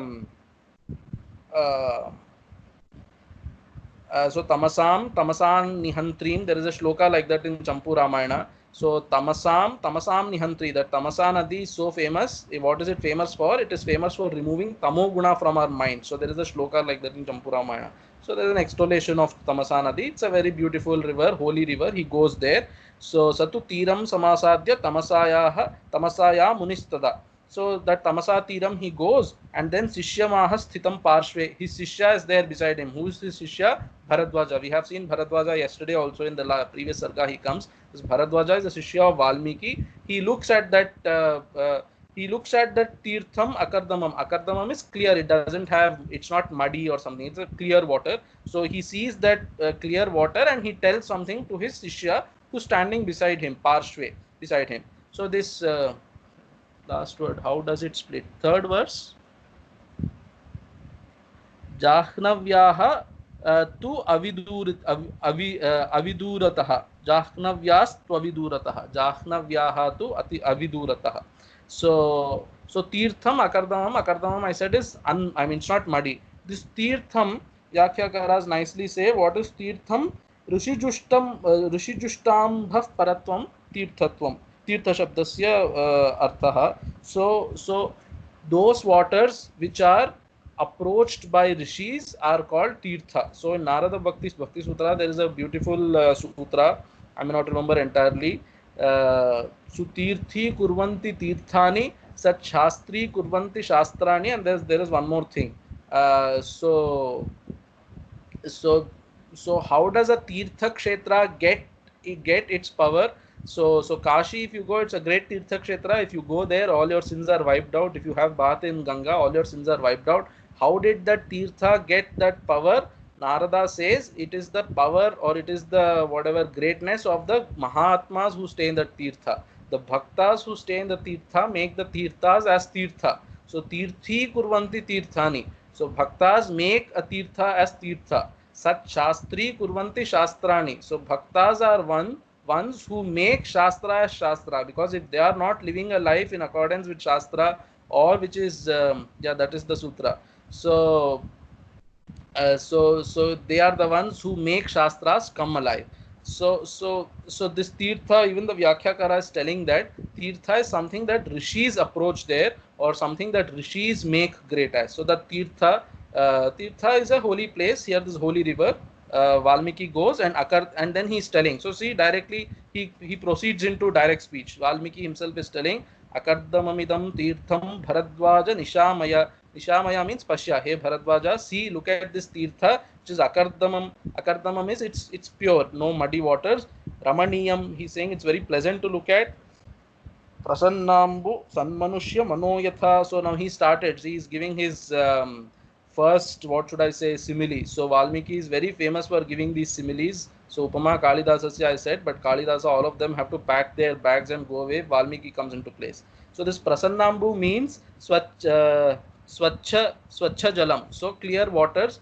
So tamasam nihantrim. There is a shloka like that in Champu Ramayana. So tamasam nihantri. That Tamasa Nadi is so famous. What is it famous for? It is famous for removing tamo guna from our mind. So there is a shloka like that in Champu Ramayana. So there is an extolation of Tamasa Nadi. It's a very beautiful river, holy river. He goes there. So Satu Tiram Samasadya Tamasaya Munistada. So that Tamasa Tiram he goes, and then Sishyamaha Sthitam Parshve. His Sishya is there beside him. Who is his Sishya? Bharadwaja. We have seen Bharadwaja yesterday also in the previous Sarga he comes. This Bharadwaja is the Sishya of Valmiki. He looks at that Tirtham Akardamam. Akardamam is clear. It doesn't have, it's not muddy or something. It's a clear water. So he sees that clear water and he tells something to his Sishya who's standing beside him, Parshve, beside him. So this last word, how does it split? Third verse. Jahnavyaha tu avidurataha. Jahnavyas tu avidurataha. Jahnavyaha tu avidurataha. So Tirtham Akardamam I said is, I mean, it's not muddy. This Tirtham, Yakyakaras nicely say, what is Tirtham? Rishijushtambhav paratvam tirthatvam. Tirtha shabdasya arthaha. So those waters which are approached by rishis are called tirtha. So in Narada Bhakti Sutra there is a beautiful sutra. I may not remember entirely. Sutirthi kurvanti tirthani sat shastri kurvanti shastrani, and there is one more thing. So how does a Tirtha Kshetra get its power? So Kashi, if you go, it's a great Tirtha Kshetra. If you go there, all your sins are wiped out. If you have bath in Ganga, all your sins are wiped out. How did that Tirtha get that power? Narada says it is the power, or it is the whatever greatness of the Mahatmas who stay in the Tirtha. The Bhaktas who stay in the Tirtha make the Tirthas as Tirtha. So Tirthi kurvanti tirthani. So Bhaktas make a Tirtha as Tirtha. Sat Shastri kurvanti shastrani. So Bhaktas are ones who make Shastra as Shastra, because if they are not living a life in accordance with Shastra, or which is that is the sutra. So they are the ones who make Shastras come alive. So this Tirtha, even the Vyakyakara is telling that Tirtha is something that rishis approach there, or something that rishis make great as. So the Tirtha is a holy place. Here this holy river, Valmiki goes and then he is telling. So see, directly he proceeds into direct speech. Valmiki himself is telling, Akardamamidam Tirtham Bharadwaja Nishamaya. Nishamaya means Pashya. Hey Bharadwaja, see, look at this Tirtha, which is Akardamam. Akardamam is it's pure, no muddy waters. Ramaniyam, he's saying it's very pleasant to look at. Prasannambu Sanmanushya Manoyatha. So now he started. He is giving his first, what should I say, simile. So Valmiki is very famous for giving these similes. So Upama Kalidasasya I said, but Kalidasa, all of them have to pack their bags and go away. Valmiki comes into place. So this Prasannambu means Swachha Jalam. So clear waters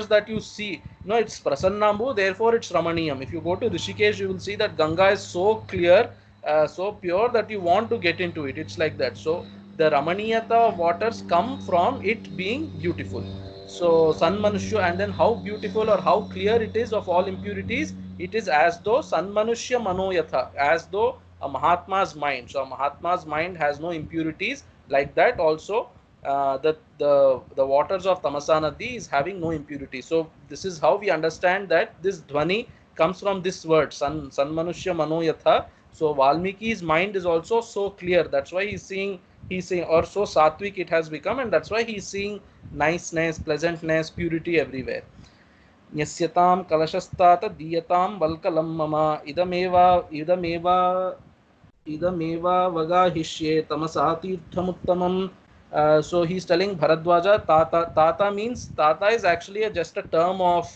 that you see. No, it's Prasannambu, therefore it's Ramaniyam. If you go to Rishikesh, you will see that Ganga is so clear, so pure that you want to get into it. It's like that. So the Ramaniyata of waters come from it being beautiful. So Sanmanushya, and then how beautiful or how clear it is of all impurities. It is as though Sanmanushya Manoyatha, as though a Mahatma's mind. So a Mahatma's mind has no impurities. Like that also the waters of Tamasa Nadi is having no impurity. So this is how we understand that this Dhvani comes from this word Sanmanushya Manoyatha. So Valmiki's mind is also so clear. That's why he's seeing, or so sattvic it has become, and that's why he's seeing niceness, pleasantness, purity everywhere. Nyasyatam kalashastata diyatam valkalam mama idameva vagahishye tamasatirthamuttamam. So he's telling Bharadwaja, Tata means, Tata is actually just a term of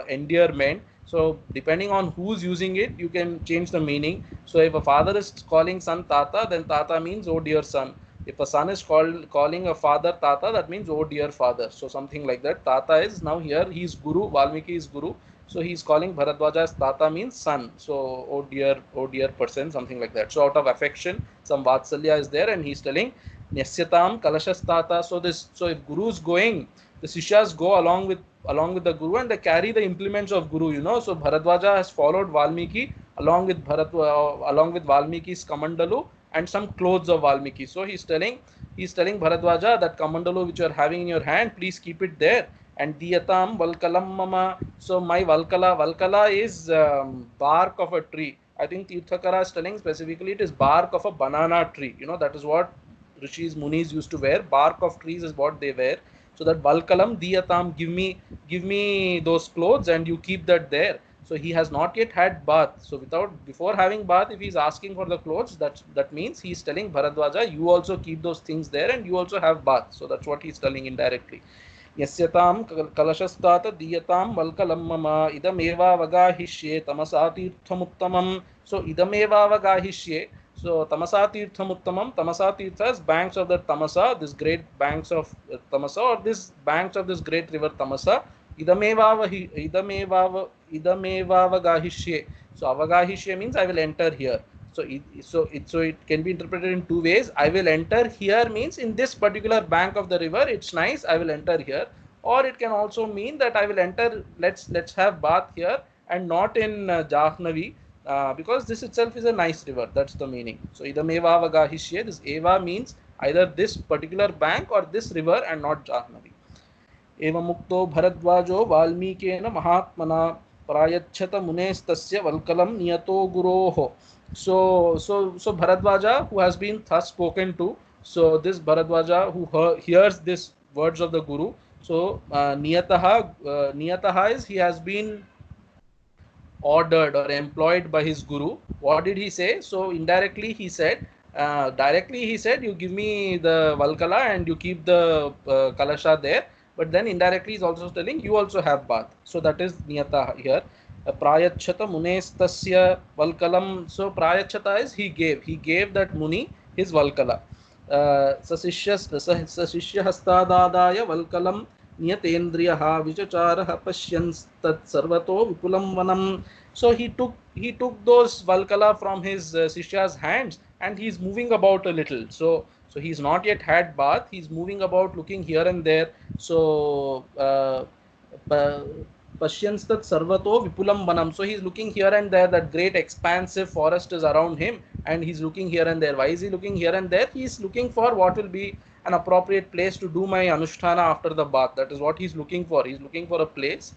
endearment. So depending on who's using it, you can change the meaning. So if a father is calling son Tata, then Tata means, oh dear son. If a son is calling a father Tata, that means, oh dear father. So something like that. Tata is now here, he is Guru, Valmiki is Guru. So he is calling Bharadwaja as Tata means son. So oh dear person, something like that. So out of affection, some Vatsalya is there, and he's telling Nyasyatam Kalashas Tata. So if Guru is going, the Sishyas go along with the guru, and they carry the implements of guru, you know. So Bharadwaja has followed Valmiki along with Valmiki's kamandalu and some clothes of Valmiki. So he's telling Bharadwaja that kamandalu which you are having in your hand, please keep it there. And diyatam valkalam mama. So my valkala is bark of a tree. I think Tirthakara is telling specifically it is bark of a banana tree. You know, that is what rishis munis used to wear. Bark of trees is what they wear. So that balkalam diyatam, give me those clothes and you keep that there. So he has not yet had bath. So before having bath, if he is asking for the clothes, that means he is telling Bharadwaja, you also keep those things there and you also have bath. So that's what he is telling indirectly. यस्यतां कलशस्तात दीयतां वल्कलं मम इदमेवावगाहिष्ये तमसा तीर्थमुत्तमम्. So idamevavagahisye. So Tamasa Tirthamuttamam, Tamasa Tirthas, banks of the Tamasa, this great banks of Tamasa, or this banks of this great river Tamasa. Idamevavagahishye. So avagahishye means I will enter here. So it can be interpreted in two ways. I will enter here means in this particular bank of the river, it's nice, I will enter here. Or it can also mean that I will enter, let's have bath here and not in Jahnavi. Because this itself is a nice river. That's the meaning. So idameva avagahishye, this eva means either this particular bank or this river and not Jahnavi. Eva mukto bharadwajo valmikena mahatmana prayachata munestasya valkalam niyato guroho. So Bharadwaja, who has been thus spoken to, so this Bharadwaja who hears this words of the Guru, so niyataha is he has been ordered or employed by his guru. What did he say? So indirectly he said, directly he said, you give me the valkala and you keep the kalasha there. But then indirectly he's also telling you also have bath. So that is niyata here. Prayachata munestasya valkalam. So prayachata is he gave that muni his valkala. Sasishya hastadadaya valkalam niyatendriyaha vichacharaha pashyans tat sarvato vipulam vanam. So he took those valkala from his Sishya's hands and he's moving about a little. So he's not yet had bath. He's moving about, looking here and there. So Pashyanstat Sarvato Vipulam Vanam. So he's looking here and there, that great expansive forest is around him, and he's looking here and there. Why is he looking here and there? He's looking for what will be an appropriate place to do my Anushtana after the bath. That is what he's looking for. He's looking for a place.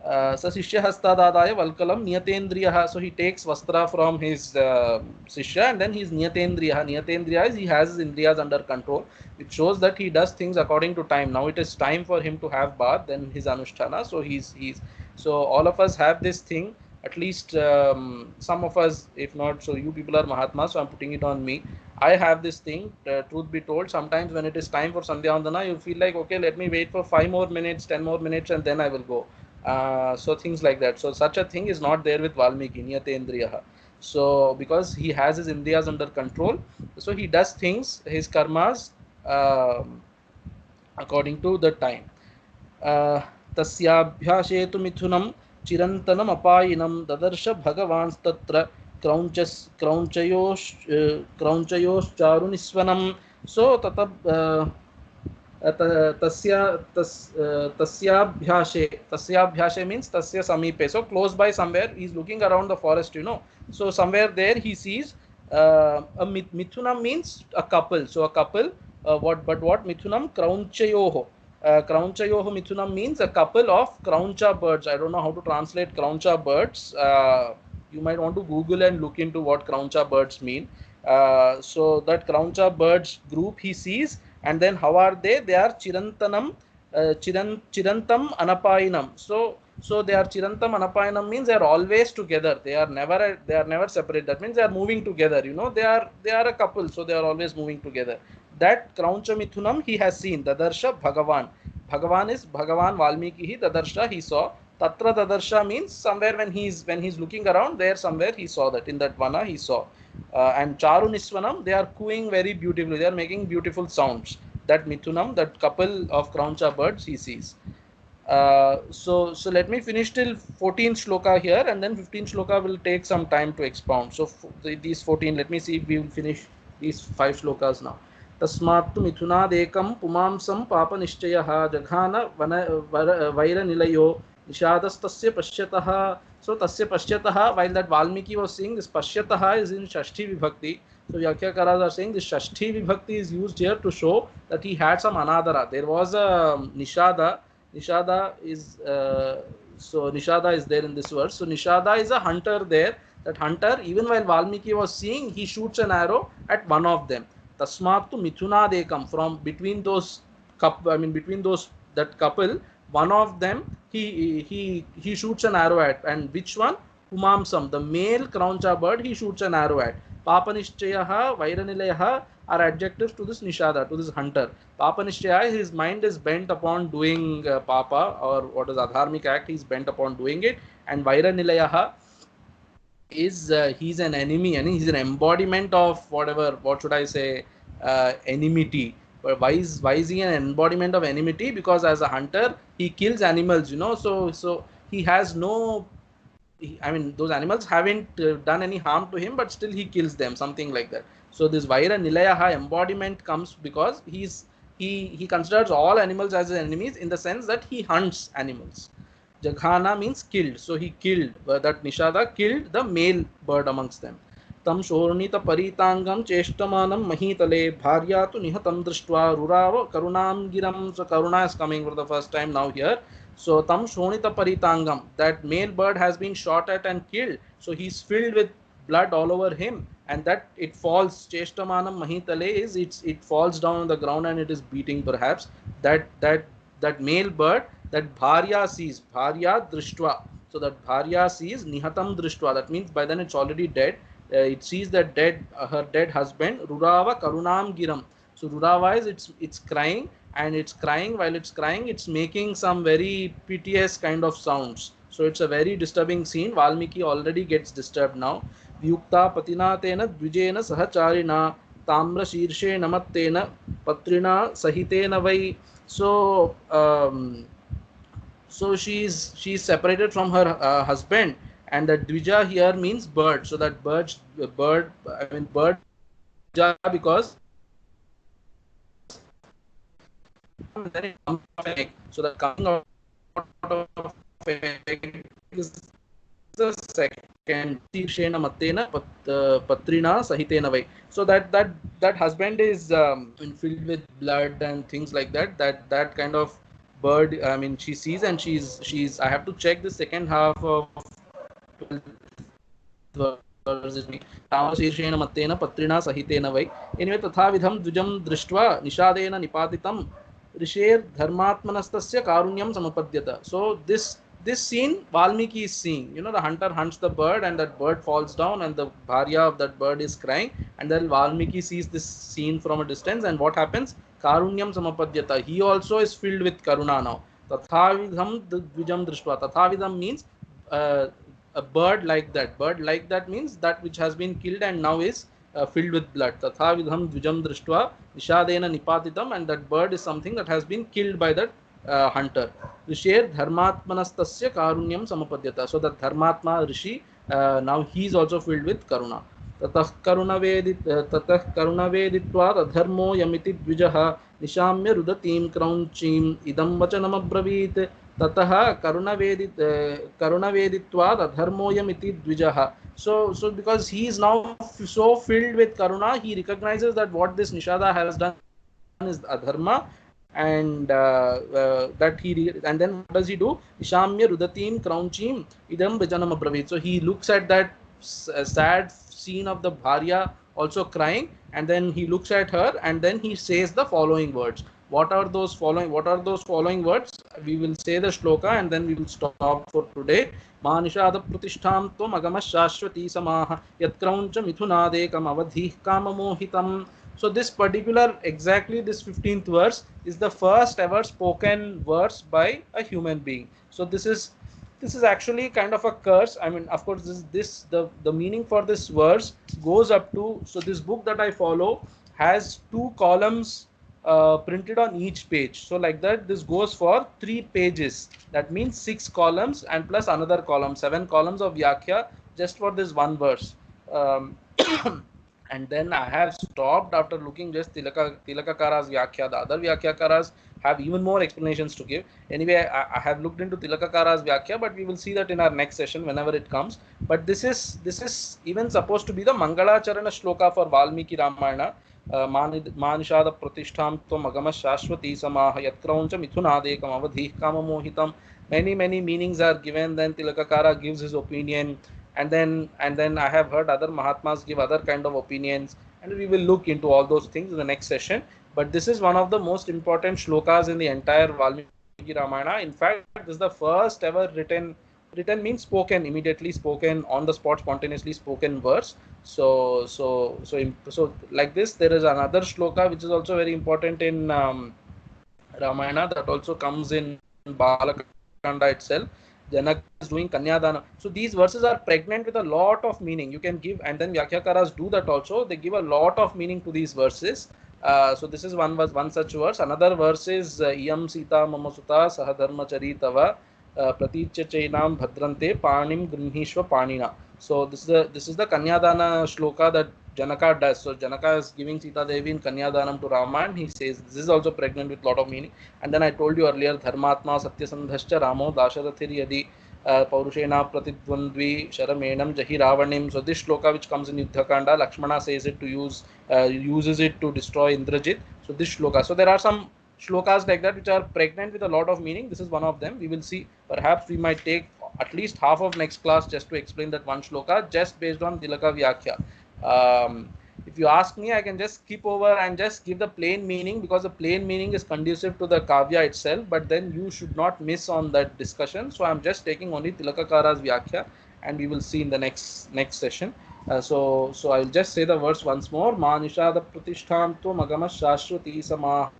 Sishya hastadadaya valkalam niyatendriyaha. So he takes vastra from his Sishya and then he's niyatendriyaha. Niyatendriya is he has his Indriyas under control. It shows that he does things according to time. Now it is time for him to have bath, then his Anushtana. So so all of us have this thing. At least some of us, if not, so you people are Mahatmas, so I'm putting it on me. I have this thing, truth be told, sometimes when it is time for Sandhya Vandana, you feel like, okay, let me wait for 5 more minutes, 10 more minutes, and then I will go. So things like that. So such a thing is not there with Valmiki, Niyatendriyaha. So because he has his Indriyas under control, so he does things, his karmas, according to the time. Tasyabhyashetu mithunam chirantanam apayinam dadarsha bhagavans tatra kraunchayos charunisvanam. So tatab tasyabhyashe means tasya samipe. So close by somewhere, he's looking around the forest, you know. So somewhere there he sees a mithunam means a couple. So a couple, what mithunam? Kraunchayoho. Kraunchayoho mithunam means a couple of krauncha birds. I don't know how to translate krauncha birds. You might want to Google and look into what krauncha birds mean. So that krauncha birds group he sees, and then how are they? They are chirantanam, chirantam anapayinam. So they are chirantam anapayinam means they are always together. They are never separate. That means they are moving together. You know, they are a couple, so they are always moving together. That krauncha mithunam he has seen. Dadarsha Bhagavan. Bhagavan is Bhagavan Valmiki. Dadarsha he saw. Tatra dadarsha means somewhere when he's looking around, there somewhere he saw that, in that vana he saw. And charu nisvanam, they are cooing very beautifully. They are making beautiful sounds. That mithunam, that couple of krauncha birds he sees. So let me finish till 14 shloka here, and then 15 shloka will take some time to expound. So these 14, let me see if we will finish these 5 shlokas now. तस्मात्तु मिथुनादेकं पुमांसं पापनिश्चयः जघान वैरनिलयो निषादस्तस्य पश्यतः. So tasya pashyatah, while that Valmiki was saying this pashyatah is in Shashti Vibhakti. So Vyakhyakarars are saying this Shashti Vibhakti is used here to show that he had some anadara. There was a Nishada. Nishada is so Nishada is there in this verse. So Nishada is a hunter there. That hunter, even while Valmiki was seeing, he shoots an arrow at one of them. Tasmat to Mithuna they come from between those between those that couple, one of them he shoots an arrow at, and which one? Pumamsam, the male Krauncha bird, he shoots an arrow at. Papanishchayaha, Vairanilayaha are adjectives to this Nishada, to this hunter. Papanishchaya, his mind is bent upon doing Papa, or what is Adharmic act, he's bent upon doing it. And Vairanilayaha is he's an enemy, and he's an embodiment of whatever, what should I say, enmity. But why is he an embodiment of enmity? Because as a hunter he kills animals, so he has no, those animals haven't done any harm to him, but still he kills them, something like that. So this Vaira Nilayaha embodiment comes because he considers all animals as his enemies, in the sense that he hunts animals. Jaghana means killed. So he killed, that Nishada killed the male bird amongst them. Tam shornita paritangam cheshtamanam mahitale bharya tu nihatam drishtva rurava karunam giram. So Karuna is coming for the first time now here. So tam shonita paritangam, that male bird has been shot at and killed. So he's filled with blood all over him, and that it falls. Cheshtamanam mahitale is it falls down on the ground and it is beating perhaps. That male bird, that Bharya sees, Bharya Drishtva. So that Bharya sees Nihatam Drishtva. That means by then it's already dead. It sees that her dead husband, Rurava Karunam Giram. So Rurava is it's crying, and it's crying, while it's crying, it's making some very piteous kind of sounds. So it's a very disturbing scene. Valmiki already gets disturbed now. Vyukta Patina Tena Dvijena Sahacharina Tamra Shirshe Namattena Patrina Sahitena Vai. So she's separated from her husband, and the Dvija here means bird. So that bird because then it comes of egg. So the coming out of egg is the second. Shena Matena Patrina Sahitena Vai. So that husband is filled with blood and things like that. That kind of bird, she sees, and she's I have to check the second half of 12th verse. Tamasirshena Matena Patrina Sahitena Vai. Anyway, Tathavidham Dvijam Drishtva Nishadena Nipatitam Risher Dharmatmanastasya Karunyam Samapadyata. So this scene Valmiki is seeing. The hunter hunts the bird, and that bird falls down, and the Bharya of that bird is crying, and then Valmiki sees this scene from a distance, and what happens? Karunyam Samapadyata. He also is filled with Karuna now. Tathavidham Dvijam Drishtva. Tathavidham means a bird like that. Bird like that means that which has been killed and now is filled with blood. Tathavidham Dvijam Drishtva Nishadena Nipatitam, and that bird is something that has been killed by that hunter. Risher Dharmatmanastasya Karunyam Samapadyata. So that Dharmatma Rishi, now he is also filled with Karuna. Tatah Karunaveditva Adharmo Yamiti Dvijaha Nishamya Rudatim Kraunchim Idam Vachanam Abravit. Tatah Karunaveditva Adharmo Yamiti Dvijaha. So because he is now so filled with Karuna, he recognizes that what this Nishada has done is Adharma, and and then what does he do? Ishamya Rudatim Kraunchim Idam Vajanam Abravit. So he looks at that sad scene of the Bharya also crying, and then he looks at her, and then he says the following words. What are those following words? We will say the shloka, and then we will stop for today. Manishada Pratishtham Tvam Agamas Shashwati Samaha Yat Krauncha Mithunadekam Avadhi Kamamohitam. So this particular, exactly this 15th verse is the first ever spoken verse by a human being. So this is actually kind of a curse. Of course, the meaning for this verse goes up to, so this book that I follow has 2 columns printed on each page. So like that, this goes for 3 pages. That means 6 columns and plus another column, 7 columns of Vyakhya just for this one verse. and then I have stopped after looking just Tilakakara's Vyakhya. The other Vyakhyakas have even more explanations to give. Anyway, I have looked into Tilakakara's Vyakhya, but we will see that in our next session whenever it comes. But this is even supposed to be the Mangalacharana shloka for Valmiki Ramayana. मानिषाद प्रतिष्ठां त्वमगम शाश्वती समाह यत्क्रौंच मिथुनादेकम अवधीः काममोहितम. Many meanings are given. Then Tilakakara gives his opinion, and then I have heard other Mahatmas give other kind of opinions, and we will look into all those things in the next session. But this is one of the most important shlokas in the entire Valmiki Ramayana. In fact, this is the first ever written means spoken, immediately spoken, on the spot, spontaneously spoken verse. So like this, there is another shloka which is also very important in Ramayana, that also comes in Balakanda itself. Janaka is doing Kanyadana. So these verses are pregnant with a lot of meaning. You can give, and then Vyakhyakas do that also. They give a lot of meaning to these verses. So this is one such verse. Another verse is Iyam Sita Mama Suta Sahadharmachari Tava Praticya Chainam Bhadrante Panim Grinhishwa Panina. So this is the Kanyadana shloka that Janaka does. So Janaka is giving Sita Devi in Kanyadanam to Rama, and he says this is also pregnant with a lot of meaning. And then I told you earlier, Dharmatma Satyasandhascha Ramo Dasharathir Yadi Paurushena Pratidvandvi Sharamenam Jahi Ravanim. So this shloka which comes in Yuddhakanda, Lakshmana says it to uses it to destroy Indrajit. So this shloka. So there are some shlokas like that which are pregnant with a lot of meaning. This is one of them. We will see. Perhaps we might take at least half of next class just to explain that one shloka, just based on Tilaka Vyakhya. If you ask me, I can just skip over and just give the plain meaning, because the plain meaning is conducive to the Kavya itself, but then you should not miss on that discussion. So I'm just taking only Tilakakara's Vyakhya, and we will see in the next session. So I will just say the verse once more. Manishada Pratishtham tu magama shashruti samaha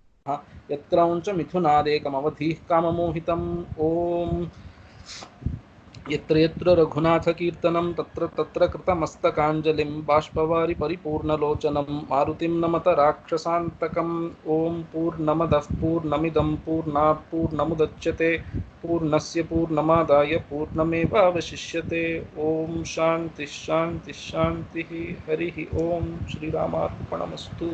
yatkrauncha mithunadekam avadhih kamamohitam. Om यत्र यत्र रघुनाथकीर्तनं तत्र तत्र कृतमस्तकाञ्जलिं बाष्पवारि परिपूर्णलोचनं मारुतिं नमत राक्षसान्तकम्. ॐ पूर्णमदः पूर्णमिदं पूर्णात् पूर्णमुदच्यते पूर्णस्य पूर्णमादाय पूर्णमेवावशिष्यते. ॐ शान्तिः शान्तिः शान्तिः. हरिः ॐ. श्रीरामार्पणमस्तु.